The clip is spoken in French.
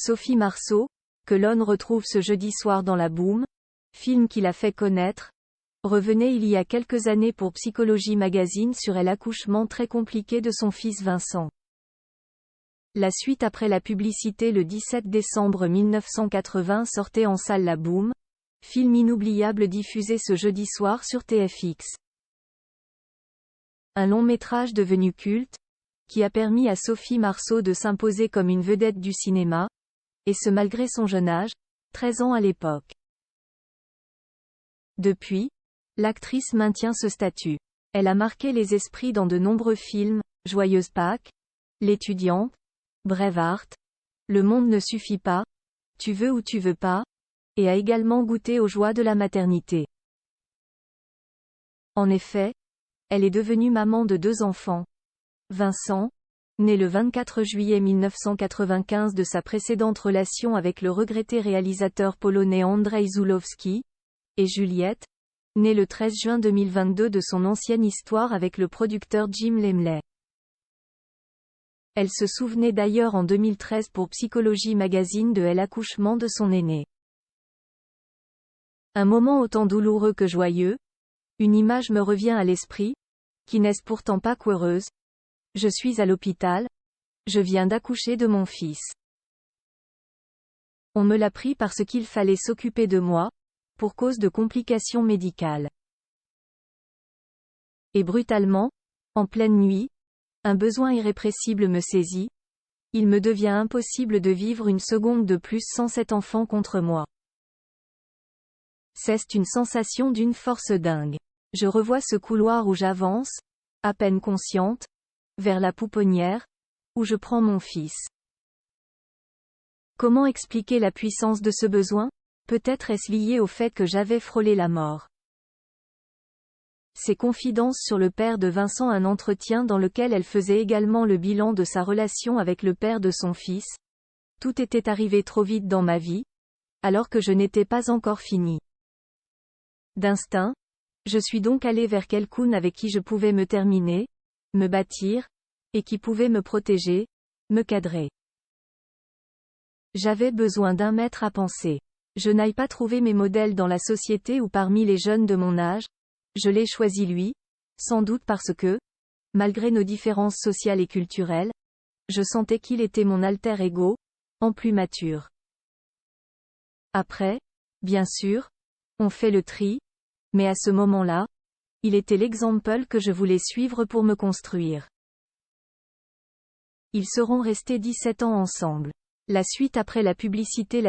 Sophie Marceau, que l'on retrouve ce jeudi soir dans La Boum, film qui l'a fait connaître, revenait il y a quelques années pour Psychologie Magazine sur l'accouchement très compliqué de son fils Vincent. La suite après la publicité le 17 décembre 1980 sortait en salle La Boum, film inoubliable diffusé ce jeudi soir sur TFX. Un long métrage devenu culte, qui a permis à Sophie Marceau de s'imposer comme une vedette du cinéma, et ce malgré son jeune âge, 13 ans à l'époque. Depuis, l'actrice maintient ce statut. Elle a marqué les esprits dans de nombreux films, Joyeuse Pâques, L'étudiante, Braveheart, Le monde ne suffit pas, Tu veux ou tu veux pas, et a également goûté aux joies de la maternité. En effet, elle est devenue maman de 2 enfants. Vincent, né le 24 juillet 1995 de sa précédente relation avec le regretté réalisateur polonais Andrzej Zulawski, et Juliette, née le 13 juin 2022 de son ancienne histoire avec le producteur Jim Lemley. Elle se souvenait d'ailleurs en 2013 pour Psychologie Magazine de l'accouchement de son aîné. Un moment autant douloureux que joyeux, une image me revient à l'esprit, qui n'est pourtant pas qu'heureuse. Je suis à l'hôpital, je viens d'accoucher de mon fils. On me l'a pris parce qu'il fallait s'occuper de moi, pour cause de complications médicales. Et brutalement, en pleine nuit, un besoin irrépressible me saisit, il me devient impossible de vivre une seconde de plus sans cet enfant contre moi. C'est une sensation d'une force dingue. Je revois ce couloir où j'avance, à peine consciente, vers la pouponnière, où je prends mon fils. Comment expliquer la puissance de ce besoin? Peut-être est-ce lié au fait que j'avais frôlé la mort. Ses confidences sur le père de Vincent, un entretien dans lequel elle faisait également le bilan de sa relation avec le père de son fils. Tout était arrivé trop vite dans ma vie, alors que je n'étais pas encore finie. D'instinct, je suis donc allée vers quelqu'un avec qui je pouvais me terminer, me bâtir, et qui pouvait me protéger, me cadrer. J'avais besoin d'un maître à penser. Je n'aille pas trouver mes modèles dans la société ou parmi les jeunes de mon âge, je l'ai choisi lui, sans doute parce que, malgré nos différences sociales et culturelles, je sentais qu'il était mon alter ego, en plus mature. Après, bien sûr, on fait le tri, mais à ce moment-là, il était l'exemple que je voulais suivre pour me construire. Ils seront restés 17 ans ensemble. La suite après la publicité.